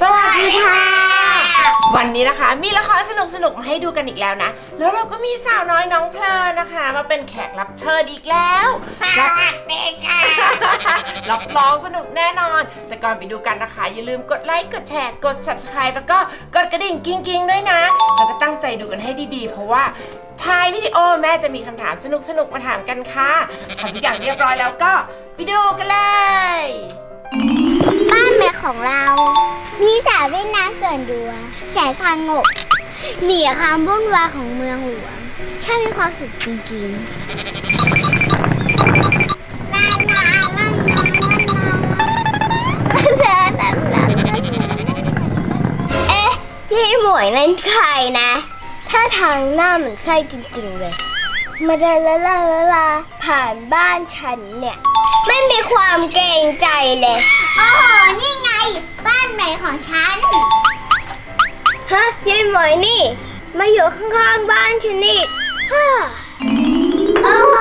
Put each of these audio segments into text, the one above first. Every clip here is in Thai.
สวัสดีค่ะวันนี้นะคะมีละครสนุกๆมาให้ดูกันอีกแล้วนะแล้วเราก็มีสาวน้อยน้องเพลินนะคะมาเป็นแขกรับเชิญอีกแล้วสวัสดีค่ะรับรองสนุกแน่นอนแต่ก่อนไปดูกันนะคะอย่าลืมกดไลค์กดแชร์กด Subscribe แล้วก็กดกระดิ่งกิ้งๆด้วยนะแล้วก็ตั้งใจดูกันให้ดีๆเพราะว่าท้ายวิดีโอแม่จะมีคำถามสนุกๆมาถามกันค่ะทำทุกอย่างเรียบร้อยแล้วก็ไปดูกันเลยบ้านแม่ของเรามีสระว่ายน้ำส่วนตัวแสนสงบหนีความวุ่นวายของเมืองหลวงแค่มีความสุขจริงๆลาลาลาลาลาลาเอ๊ะพี่หมวยนั่นใครนะถ้าทางหน้าเหมือนไส้จริงๆเลยมาเดินลาผ่านบ้านฉันเนี่ยไม่มีความเกรงใจเลยโอ้โหนี่ไงบ้านใหม่ของฉันฮะยายหมวยนี่มาอยู่ข้างๆบ้านฉันนี่ฮ่าโอ้โห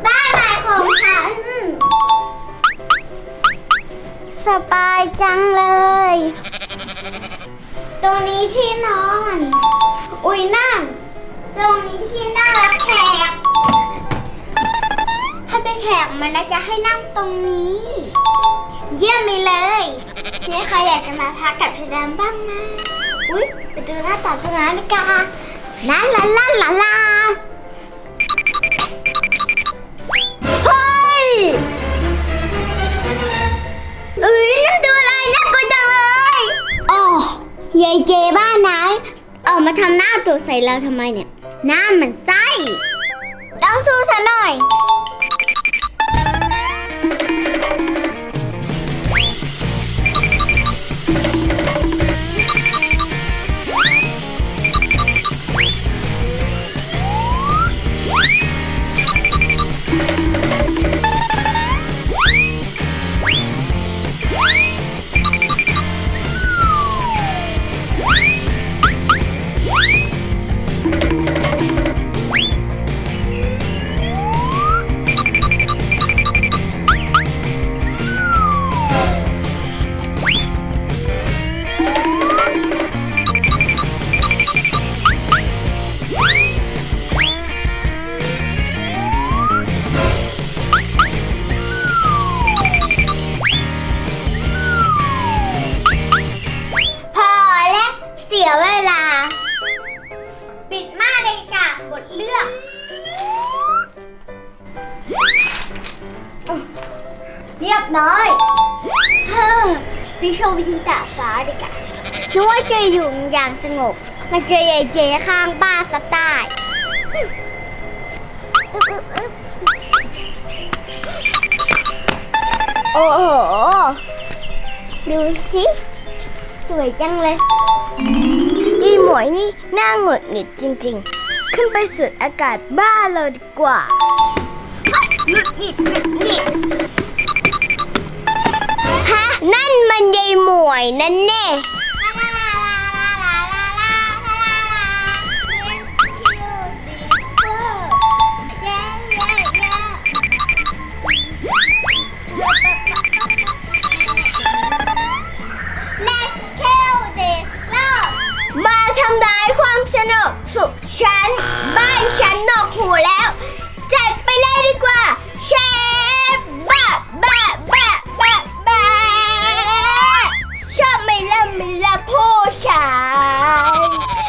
บ้านใหม่ของฉันสบายจังเลยตรงนี้ที่นอนอุ้ยนั่งตรงนี้ที่นั่งรับแขกถ้าเป็นแขกมันน่าจะให้นั่งตรงนี้เยี่ยมไปเลยมีใครอยากจะมาพักกับพี่ดำบ้างไหมอุ๊ยไปดูหน้าต่างตรงนั้นดีกว่าลาลาลาลาลาเฮ้ยนั่นดูอะไรน่ากลัวจังเลยอ๋อยายเจบ้านไหนมาทำหน้าตัวใส่เราทำไมเนี่ยหน้ามันไส้ต้องสู้ซะหน่อยเสียเวลาปิดม่านเลยค่ะบทเลือกเรียบร้อยไปโชว์วิธีตาฟ้าดีกว่านึกว่าจะอยู่อย่างสงบมาเจอยายเจข้างบ้านสไตล์โอ้โหดูสิสวยจังเลยยายหมวยนี่น่าหงุดหงิดจริงๆขึ้นไปสูดอากาศบ้าเลยดีกว่าหงุดหงิดฮะนั่นมันยายหมวยนั่นแน่มาทำลายความสนุกสุขฉันบ้านฉันหนวกหูแล้วจัดไปเลยดีกว่าเชฟบ้าชอบไม่ละผู้ชาย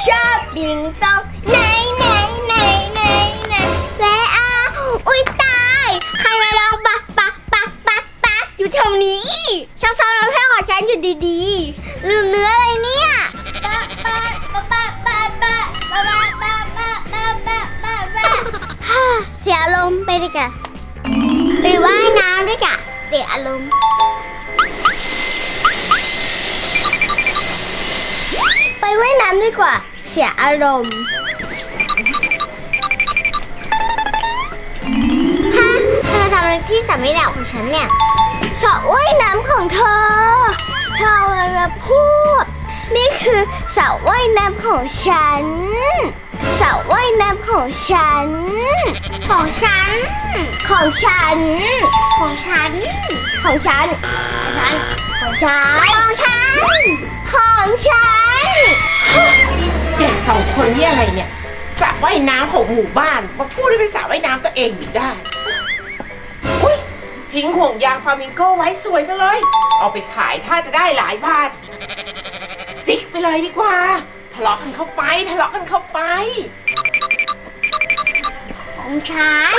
ชอบยิงตรงไหนแวะอุ้ยตายใครมาลองปะอยู่แถวนี้ช่างซ้อมรำเพลงของฉันอยู่ดีๆลืมเนื้อเลยเนี่ยเสียอารมณ์ไปดิกะไปว่ายน้ำด้วยกะเสียอารมณ์ไปว่ายน้ำดีกว่าเสียอารมณ์ฮะเธอทำอะไรที่สระว่ายน้ำของฉันเนี่ยสระว่ายน้ำของเธออะไรมาพูดนี่คือสระว่ายน้ำของฉันสระว่ายน้ำของฉันของฉันของฉันของฉันของฉันของฉัน ของฉันของฉัน เด็กสองคนนี่อะไรเนี่ยสระว่ายน้ำของหมู่บ้านมาพูดให้เป็นสระว่ายน้ำตัวเองอยู่ได้อุ๊ยทิ้งห่วงยางฟลามิงโก้ไว้สวยจังเลย เอาไปขายถ้าจะได้หลายบาทจิกไปเลยดีกว่าทะเลาะกันเข้าไปทะเลาะกันเข้าไป ของฉัน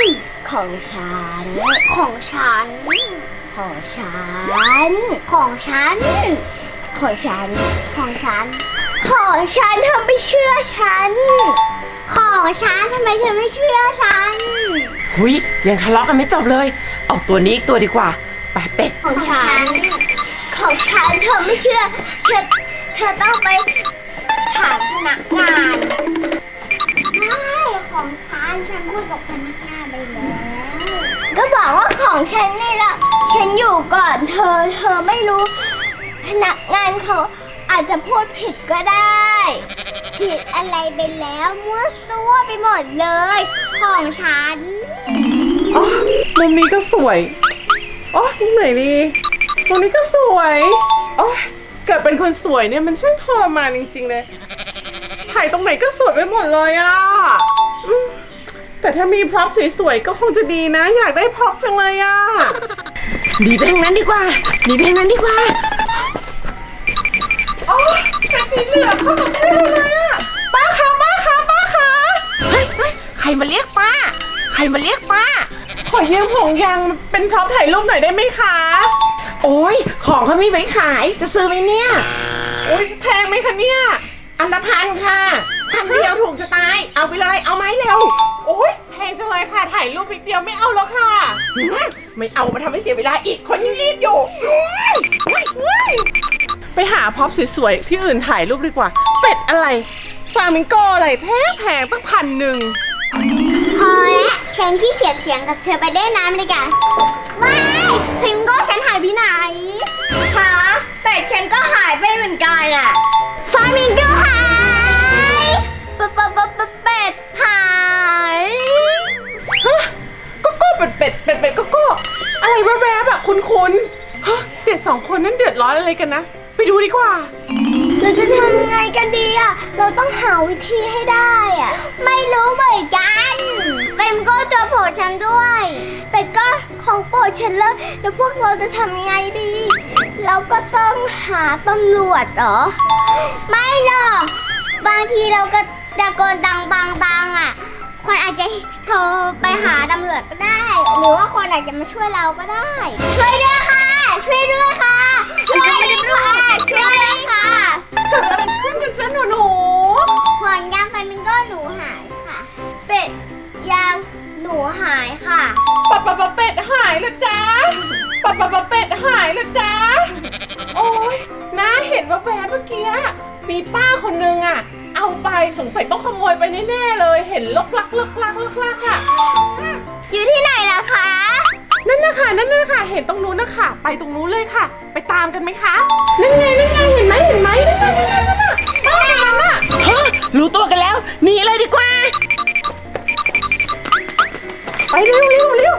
ของฉันของฉันของฉันของฉันของฉันของฉันของฉันเธอไม่เชื่อฉันของฉันทำไมเธอไม่เชื่อฉัน หุยยังทะเลาะกันไม่จบเลย เอาตัวนี้อีกตัวดีกว่าไปเป็ด ของฉันของฉันเธอไม่เชื่อเธอต้องไปถามพนักงานไม่ของฉันคุยกับพนักงานไปแล้วก็บอกว่าของฉันนี่แหละฉันอยู่ก่อนเธอไม่รู้พนักงานเขาอาจจะพูดผิดก็ได้ผิดอะไรไปแล้วมั่วซั่วไปหมดเลยของฉัน อ๋อมุมนี้ก็สวยอ๋อมุมไหนดีมุมนี้ก็สวยอ๋อเกิดเป็นคนสวยเนี่ยมันช่างทรมานจริงๆเลยถ่ายตรงไหนก็สวยไปหมดเลยอ่ะอืมแต่ถ้ามีพร็อพสวยๆก็คงจะดีนะ อยากได้พร็อพจังเลยอ่ะ หนีไปทางนั้นดีกว่าหนีไปทางนั้นดีกว่า อ๋อแต่สีเหลืองเข้ากับชื่อเลยอ่ะ ป้าคะป้าคะป้าคะเฮ้ยใครมาเรียกป้าใครมาเรียกป้า ขอยืมห่วงยางเป็นพร็อพถ่ายรูปหน่อยได้ไหมคะ โอ้ยของเขาไม่ไว้ขายจะซื้อไหมเนี่ย อุ้ยแพงไหมคะเนี่ย อันละ1,000ค่ะ1,000เดียวถูกจะตายเอาไปเลยเอาไหมเร็ว โอ้ยแพงจังเลยค่ะถ่ายรูปนิดเดียวไม่เอาแล้วค่ะ หืมไม่เอามาทำให้เสียเวลาอีกคนยังรีบอยู่ ไปหาพ็อปสวยๆที่อื่นถ่ายรูปดีกว่า เป็ดอะไรฟลามิงโกอะไรแพงตั้ง1,100 พอแล้วฉันขี้เกียจเถียงกับเธอไปเล่นน้ำเลยกันไม่พิมโก้ฉันหายไปไหนคะเป็ดฉันก็หายไปเหมือนกันอะฟามิงโก้หายเป็ดหาย ฮะก็โก้เป็ดก็โก้อะไรแวบๆอะคุณฮะเด็ก2 คนนั้นเดือดร้อนอะไรกันนะ ไปดูดีกว่า เราจะทำยังไงกันดีอะเราต้องหาวิธีให้ได้อะไม่รู้เหมือนกันเป็มก็ตัวโปรดฉันด้วยเป็ดก็ของโปรดฉันแล้วพวกเราจะทำยังไงดี เราก็ต้องหาตำรวจเหรอ ไม่หรอกบางทีเราก็ตะโกนดังอ่ะคนอาจจะโทรไปหาตำรวจก็ได้ หรือว่าคนอาจจะมาช่วยเราก็ได้ ช่วยด้วยค่ะ ช่วยด้วยค่ะช่วยด้วยค่ะช่วยด้วยค่ะ เกิดอะไรขึ้นกันจ๊ะหนู ห่วงยางไฟมิงโก้หนูหายค่ะ เป็ดยางหนูหายค่ะ ปะเป็ดหายแล้วจ้าปะเป็ดหายแล้วจ้าโอ้ยน้าเห็นว่าแวบเมื่อกี้มีป้าคนนึงอะเอาไปสงสัยต้องขโมยไปแน่ๆเลยเห็นลกลักอะ อยู่ที่ไหนล่ะคะ นั่นนะคะเห็นตรงนู้นนะคะไปตรงนู้นเลยค่ะ ไปตามกันไหมคะนั่นไงเห็นไหมนั่นน่ะป้าอย่างนั้นน่ะ ฮะรู้ตัวกันแล้วหนีเลยดีกว่า ไปเร็ว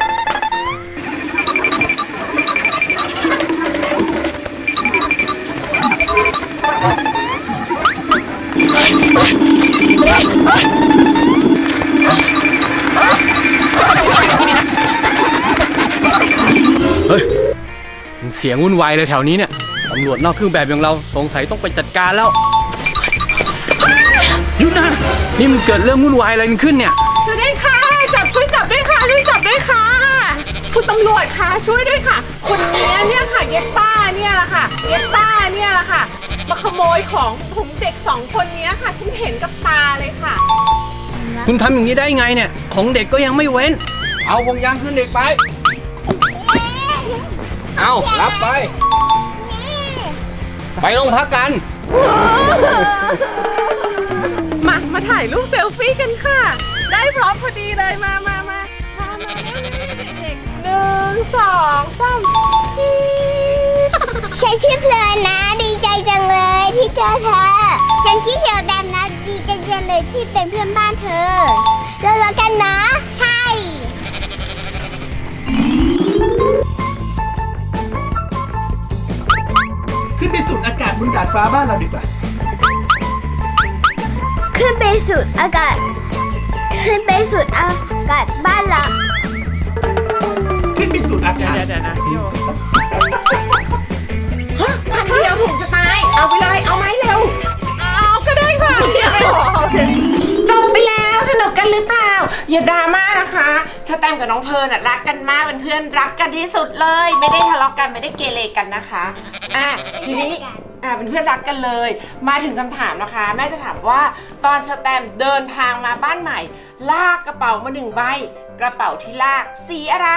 เฮ้ยมันเสียงวุ่นวายเลยแถวนี้เนี่ยตำรวจนอกเครื่องแบบอย่างเราสงสัยต้องไปจัดการแล้วหยุดนะนี่มันเกิดเรื่องวุ่นวายอะไรขึ้นเนี่ย ช่วยด้วยค่ะช่วยจับด้วยค่ะคุณตำรวจคะช่วยด้วยค่ะคนนี้เนี่ยค่ะเย็ดป้าเนี่ยแหละค่ะมาขโมยของผมเด็ก2 คนนี้ค่ะฉันเห็นกับตาเลยค่ะ คุณทำอย่างนี้ได้ไงเนี่ยของเด็กก็ยังไม่เว้น เอาห่วงยางขึ้นเด็กไปเอารับไปไปโรงพักกัน มาถ่ายรูปเซลฟี่กันค่ะ ได้พร้อมพอดีเลยมาเด็ก1 2 3ชีส ฉันชื่อเพลินนะ ดีใจจังเลยที่เจอเธอ ฉันชื่อเชลแดมนะ ดีใจจังเลยที่เป็นเพื่อนบ้านเธอเรารักกันนะ ใช่ ขึ้นไปสูดอากาศบนดาดฟ้าบ้านเราดีกว่า ขึ้นไปสูดอากาศ ขึ้นไปสูดอากาศบ้านเรา ขึ้นไปสูดอากาศ เดี๋ยวนะพี่โอ ฮะพันเดียวถุงจะตาย เอาไปเลย เอาไหมเร็ว เอาก็ได้ค่ะ โอเค จบไปแล้วสนุกกันหรือเปล่า อย่าดราม่านะคะชาแตมกับน้องเพลิร์นรักกันมากเป็นเพื่อนรักกันที่สุดเลย ไม่ได้ทะเลาะกันไม่ได้เกเรกันนะคะทีนี้เป็นเพื่อนรักกันเลย มาถึงคำถามนะคะ แม่จะถามว่าตอนชาแตมเดินทางมาบ้านใหม่ ลากกระเป๋ามา1 ใบ กระเป๋าที่ลากสีอะไร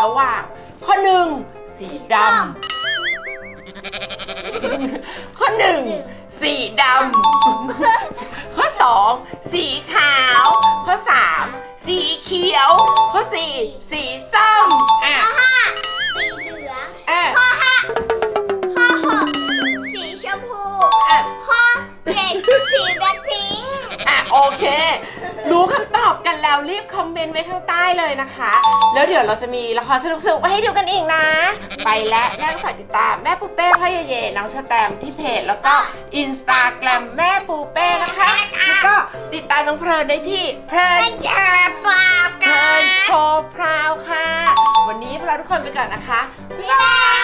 ระหว่างข้อ 1 สีดำข้อ 1 สีดำข้อ 2 สีขาว ข้อ 3 สีเขียว ข้อ 4 สีส้มสีเหลือง ข้อ ข้อ 6 สีชมพู ข้อ 7 สีแบล็คพิงค์ โอเค รู้คำตอบกันแล้วรีบคอมเมนต์ไว้ข้างใต้เลยนะคะ แล้วเดี๋ยวเราจะมีละครสนุกๆมาให้ดูกันอีกนะ ไปแล้วแม่ก็ฝากติดตามแม่ปูเป้พ่อเย่น้องชาแตมที่เพจแล้วก็อินสตาแกรมแม่ปูเป้นะคะแล้วก็ติดตามน้องเพลินได้ที่เพลิน เจอปลา เพลินโชว์พราวค่ะ วันนี้พวกเราทุกคนไปก่อนนะคะ บ๊ายบาย